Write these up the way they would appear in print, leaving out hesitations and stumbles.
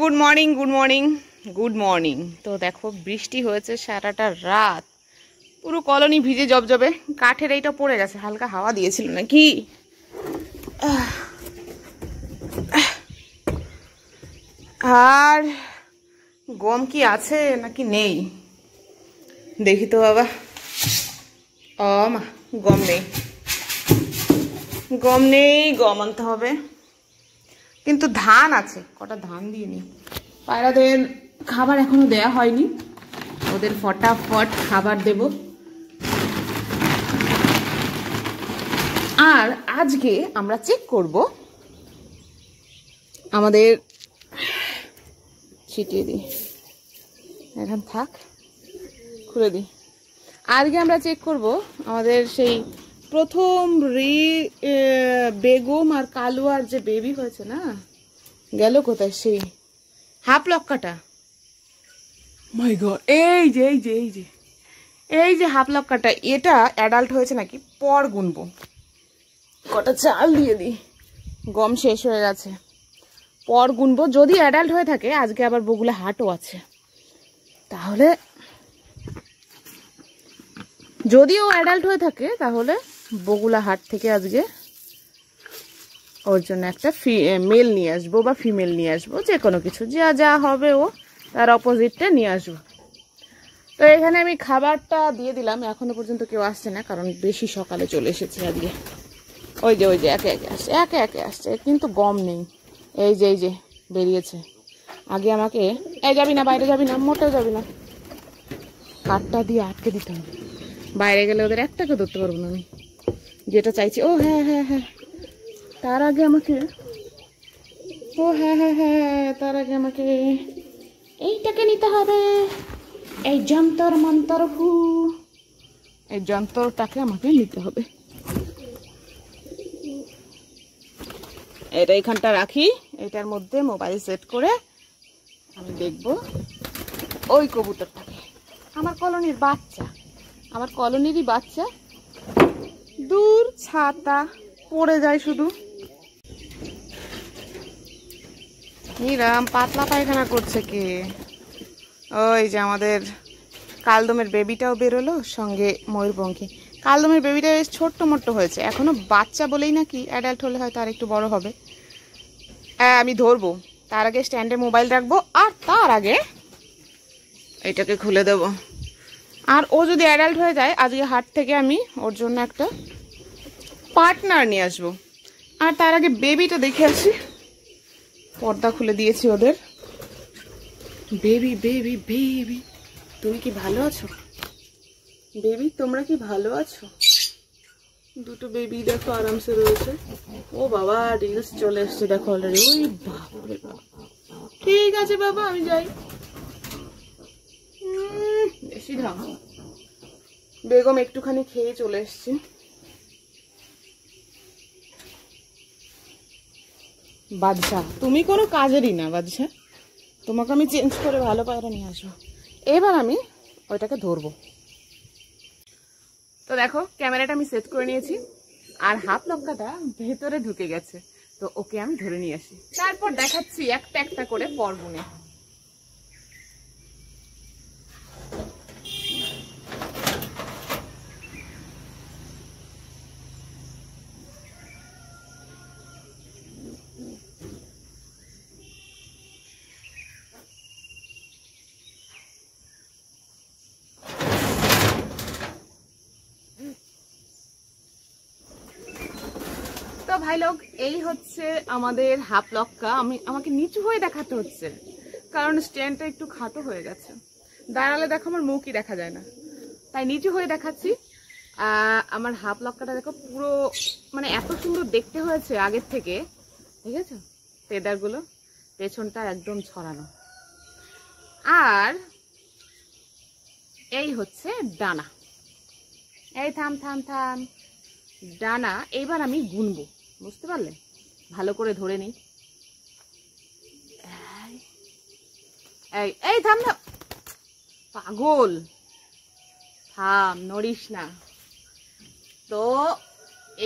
Good morning good morning good morning. তো দেখো বৃষ্টি হয়েছে সারাটা রাত, পুরো কলোনি ভিজে জবজবে। কাঠের এইটা পড়ে গেছে, হালকা হাওয়া দিয়েছিল নাকি। আর গম কি আছে নাকি নেই দেখি তো বাবা। ও মা, গম নেই, গম নেই, গম আনতে হবে। কিন্তু ধান আছে, কটা ধান দিয়ে নি। পায়রাদের খাবার এখনো দেয়া হয়নি, ওদের ফটাফট খাবার দেব। আর আজকে আমরা চেক করব আমাদের, ছিটিয়ে দিই, এখন থাক, খুলে দিই। আজকে আমরা চেক করব আমাদের সেই প্রথম বেগম আর কালুয়ার যে বেবি হয়েছে না, গেল কোথায় সেই হাফ লক্কাটা। মাই গড, এই যে এই যে এই যে এই যে হাফ লক্কাটা, এটা অ্যাডাল্ট হয়েছে নাকি পর গুনবো। কটা চাল দিয়ে দিই, গম শেষ হয়ে গেছে, পর গুনবো। যদি অ্যাডাল্ট হয়ে থাকে, আজকে আবার বগুলা হাটও আছে, তাহলে যদিও অ্যাডাল্ট হয়ে থাকে তাহলে বগুলা হাট থেকে আজকে ওর জন্য একটা মেল নিয়ে আসবো বা ফিমেল নিয়ে আসবো, যে কোনো কিছু যা যা হবে ও তার অপোজিটটা নিয়ে আসবো। তো এখানে আমি খাবারটা দিয়ে দিলাম, এখনো পর্যন্ত কেউ আসছে না, কারণ বেশি সকালে চলে এসেছে আজকে। ওই যে একে একে আসছে, একে একে আসছে, কিন্তু গম নেই। এই যে বেরিয়েছে। আগে আমাকে, এই যাবি না, বাইরে যাবি না, মোটেও যাবি না, কাঠটা দিয়ে আটকে দিতে হবে। বাইরে গেলে ওদের একটাকে ধরতে পারবো না আমি, যেটা চাইছি। ও হ্যাঁ হ্যাঁ হ্যাঁ, তার আগে আমাকে, ও হ্যাঁ হ্যাঁ হ্যাঁ, তার আগে আমাকে এইটাকে নিতে হবে। এই যন্তর মন্তর হু, এই যন্ত্রটাকে আমাকে নিতে হবে। এটা এখানটা রাখি, এটার মধ্যে মোবাইল সেট করে আমি দেখবো ওই কবুতরটাকে। আমার কলোনির বাচ্চা, আমার কলোনিরই বাচ্চা, দূর ছাতা পড়ে যায় শুধু। নিরাম পাতলা পায়খানা করছে কে? ওই যে আমাদের কালদমের বেবিটাও বেরোলো, সঙ্গে ময়ূরপঙ্খী। কালদমের বেবিটা বেশ ছোট্ট মোট্ট হয়েছে, এখনো বাচ্চা বলেই নাকি, অ্যাডাল্ট হলে হয়তো আর একটু বড় হবে। আমি ধরবো, তার আগে স্ট্যান্ডে মোবাইল রাখবো, আর তার আগে এটাকে খুলে দেব। আর ও যদি অ্যাডাল্ট হয়ে যায়, আজকে হাট থেকে আমি ওর জন্য একটা পার্টনার নিয়ে আসবো। আর তার আগে বেবিটা দেখে আসি। পর্দা খুলে দিয়েছি ওদের। বেবি বেবি বেবি, তুমি কি ভালো আছো? বেবি তোমরা কি ভালো আছো? দুটো বেবি দেখো আরামসে রয়েছে। ও বাবা, রিলস চলে এসছে দেখো অলরেডি। ওই বাপরে বাবা, ঠিক আছে বাবা, আমি যাই। বেশি ধাম। বেগম একটুখানি খেয়ে চলে এসছে। বাদশা, তুমি কোনো কাজেরই না বাদশা, তোমাকে আমি চেঞ্জ করে ভালো পায়রা নিয়ে আসবো। এবার আমি ওইটাকে ধরবো। তো দেখো ক্যামেরাটা আমি সেট করে নিয়েছি, আর হাফ লক্কাটা ভেতরে ঢুকে গেছে। তো ওকে আমি ধরে নিয়ে আসি, তারপর দেখাচ্ছি একটা একটা করে পর গুনে। তো ভাই লোক, এই হচ্ছে আমাদের হাফ লক্কা। আমাকে নিচু হয়ে দেখাতে হচ্ছে, কারণ স্ট্যান্ডটা একটু খাটো হয়ে গেছে। দাঁড়ালে দেখো আমার মুখই দেখা যায় না, তাই নিচু হয়ে দেখাচ্ছি। আমার হাফ লক্কাটা দেখো পুরো, মানে এত সুন্দর দেখতে হয়েছে আগের থেকে, ঠিক আছে? ফেদারগুলো পেছনটা একদম ছড়ানো। আর এই হচ্ছে ডানা। এই থাম থাম থাম, ডানা এইবার আমি গুনবো, বুঝতে পারলে? ভালো করে ধরে নিই। এই এই থাম না পাগল, থাম, নড়িস না। তো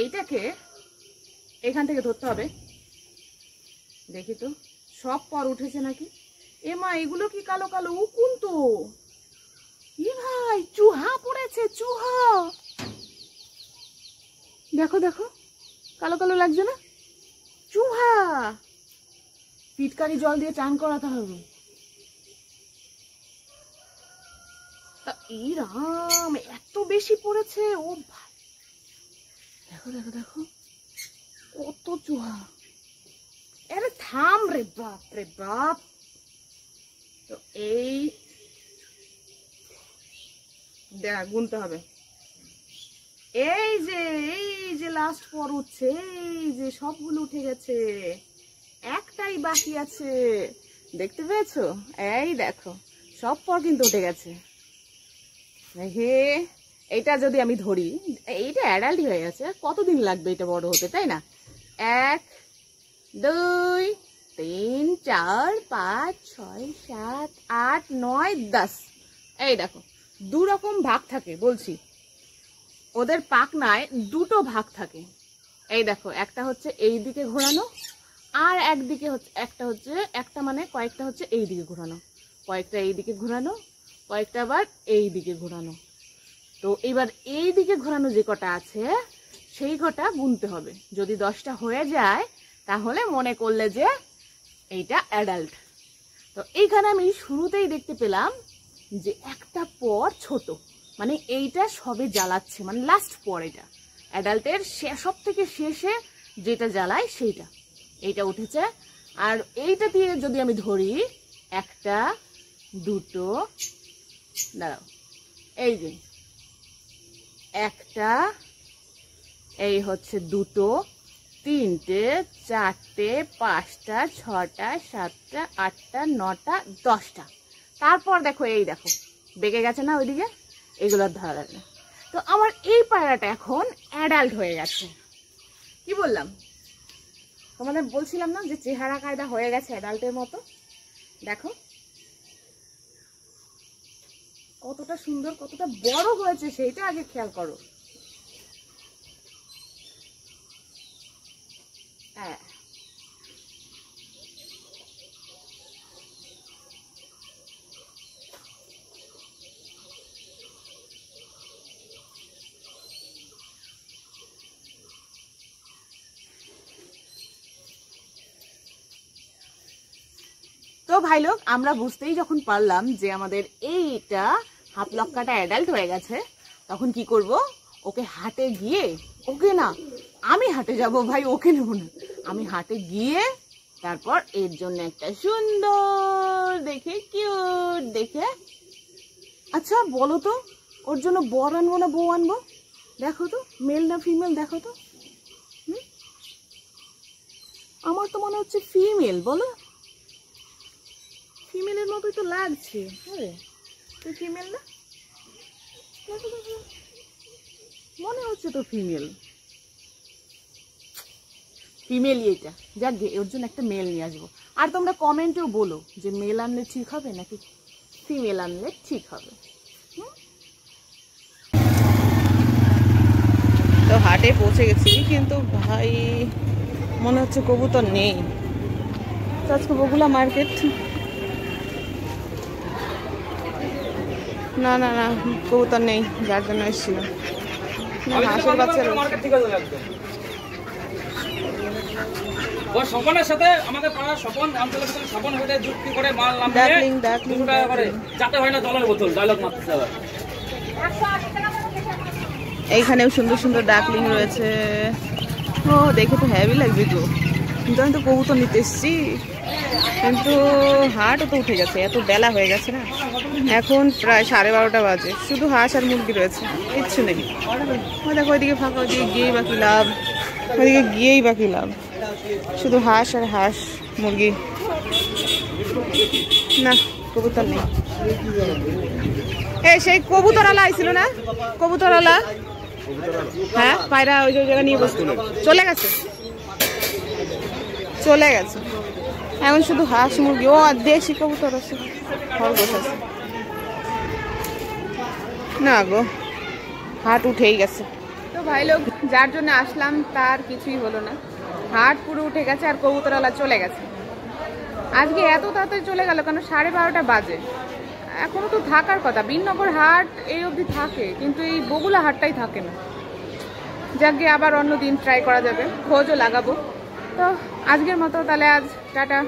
এইটাকে এখান থেকে ধরতে হবে। দেখি তো সব পর উঠেছে নাকি। এ মা, এগুলো কি কালো কালো উকুন তো। ই ভাই, চুহা পড়েছে, চুহা। দেখো দেখো, কালো কালো লাগছে না? চুহা। পিটকারি জল দিয়ে চান করাতে হবে। এই রাম, এত বেশি পড়েছে। ও ভাই, দেখো দেখো দেখো কত চুহা। আরে থাম রে বাপ রে বাপ। তো এই গুনতে হবে। এই যে লাস্ট পর উঠছে, এই যে সবগুলো উঠে গেছে, একটাই বাকি আছে। দেখতে পেয়েছো? এই দেখো, সব পর কিন্তু উঠে গেছে। দেখি এইটা যদি আমি ধরি, এইটা অ্যাডাল্ট হয়ে গেছে। কতদিন লাগবে এটা বড় হতে, তাই না? 1 2 3 4 5 6 7 8 9 10। এই দেখো, 2 রকম ভাগ থাকে বলছি। ওদের পাখনায় 2টো ভাগ থাকে। এই দেখো, একটা হচ্ছে এই দিকে ঘোরানো, আর একদিকে হচ্ছে একটা মানে কয়েকটা হচ্ছে এই দিকে ঘোরানো, কয়েকটা এই দিকে ঘোরানো, কয়েকটা আবার এই দিকে ঘোরানো। তো এবার এই দিকে ঘোরানো যে কটা আছে সেই কটা গুনতে হবে। যদি 10টা হয়ে যায় তাহলে মনে করলে যে এইটা অ্যাডাল্ট। তো এইখানে আমি শুরুতেই দেখতে পেলাম যে একটা পর ছোট, মানে এইটা সবে জ্বালাচ্ছে, মানে লাস্ট পর। এটা অ্যাডাল্টের সব থেকে শেষে যেটা জ্বালায় সেইটা, এইটা উঠেছে। আর এইটা দিয়ে যদি আমি ধরি, 1 2 দাঁড়াও, এই যে 1, এই হচ্ছে 2, 3, 4, 5, 6, 7, 8, 9, 10টা। তারপর দেখো, এই দেখো বেঁকে গেছে না ওইদিকে, এগুলোর ধরা যাবে না। তো আমার এই পায়রাটা এখন অ্যাডাল্ট হয়ে গেছে। কি বললাম তোমাদের? বলছিলাম না যে চেহারা কায়দা হয়ে গেছে অ্যাডাল্টের মতো। দেখো কতটা সুন্দর, কতটা বড় হয়েছে সেইটা আগে খেয়াল করো। হ্যাঁ, তো ভাই লোক, আমরা বুঝতেই যখন পারলাম যে আমাদের এইটা হাফ লক্কাটা অ্যাডাল্ট হয়ে গেছে, তখন কি করব? ওকে হাটে গিয়ে, ওকে না, আমি হাটে যাব ভাই, ওকে নেব না। আমি হাটে গিয়ে তারপর এর জন্য একটা সুন্দর দেখে, কিউট দেখে, আচ্ছা বলো তো, ওর জন্য বর আনবো না বউ আনবো? দেখো তো, মেল না ফিমেল দেখো তো। আমার তো মনে হচ্ছে ফিমেল, বলো? ফিমেলের মতোই তো লাগছে। হ্যাঁ, তুই ফিমেল না? মনে হচ্ছে তো ফিমেল। ফিমেলই এটা। যাক গে, ওর জন্য একটা মেল নিয়ে আসবো। আর তোমরা কমেন্টেও বলো যে মেল আনলে ঠিক হবে নাকি ফিমেল আনলে ঠিক হবে। তো হাটে পৌঁছে গেছি, কিন্তু ভাই মনে হচ্ছে কবুতর নেই। আজকে বগুলা মার্কেট, না না না, কবুতর নেই, যার জন্য এসেছিলাম। না, হাঁসের বাচ্চা স্বপনের সাথে আমাদের পাড়ার স্বপন, আঞ্চলিক স্বপন হতে যুক্তি করে মাল নাম ডাকলিং ডাকলিং 200 টাকা করে, যাতে হয় না জলের বোতল, ডায়লগ মারতেছে আবার। এইখানেও সুন্দর সুন্দর ডাকলিং রয়েছে। ও দেখে তো হ্যাভি লাগবে তো, কিন্তু আমি তো কবুতর নিতে এসেছি। কিন্তু হাটও তো উঠে গেছে, এত বেলা হয়ে গেছে না, এখন প্রায় 12:30 বাজে। শুধু হাঁস আর মুরগি রয়েছে, কিচ্ছু নেই। দেখো ওইদিকে ফাঁকা, ওইদিকে গিয়েই বাকি লাভ, ওইদিকে গিয়েই বাকি লাভ। শুধু হাঁস আর হাঁস, মুরগি না, কবুতর নেই। এই সেই কবুতরওয়ালা আইছিল না, কবুতরওয়ালা, হ্যাঁ পায়রা ওই জায়গায় নিয়ে বসে চলে গেছে, চলে গেছে। এখন শুধু হাঁস মুরগি, ও আর দেশি কবুতর আছে, খরগোশ আছে না গো। হাট উঠেই গেছে। তো ভাই লোক যার জন্য আসলাম তার কিছুই হলো না, হাট পুরো উঠে গেছে আর কবুতরওয়ালা চলে গেছে। আজকে এত তাড়াতাড়ি চলে গেল কেন? 12:30 বাজে, এখনো তো থাকার কথা। বিননগর হাট এই অবধি থাকে, কিন্তু এই বগুলা হাটটাই থাকে না। যাকে আবার অন্য দিন ট্রাই করা যাবে, খোঁজও লাগাবো। তো আজকের মতো তাহলে আজ টাটা।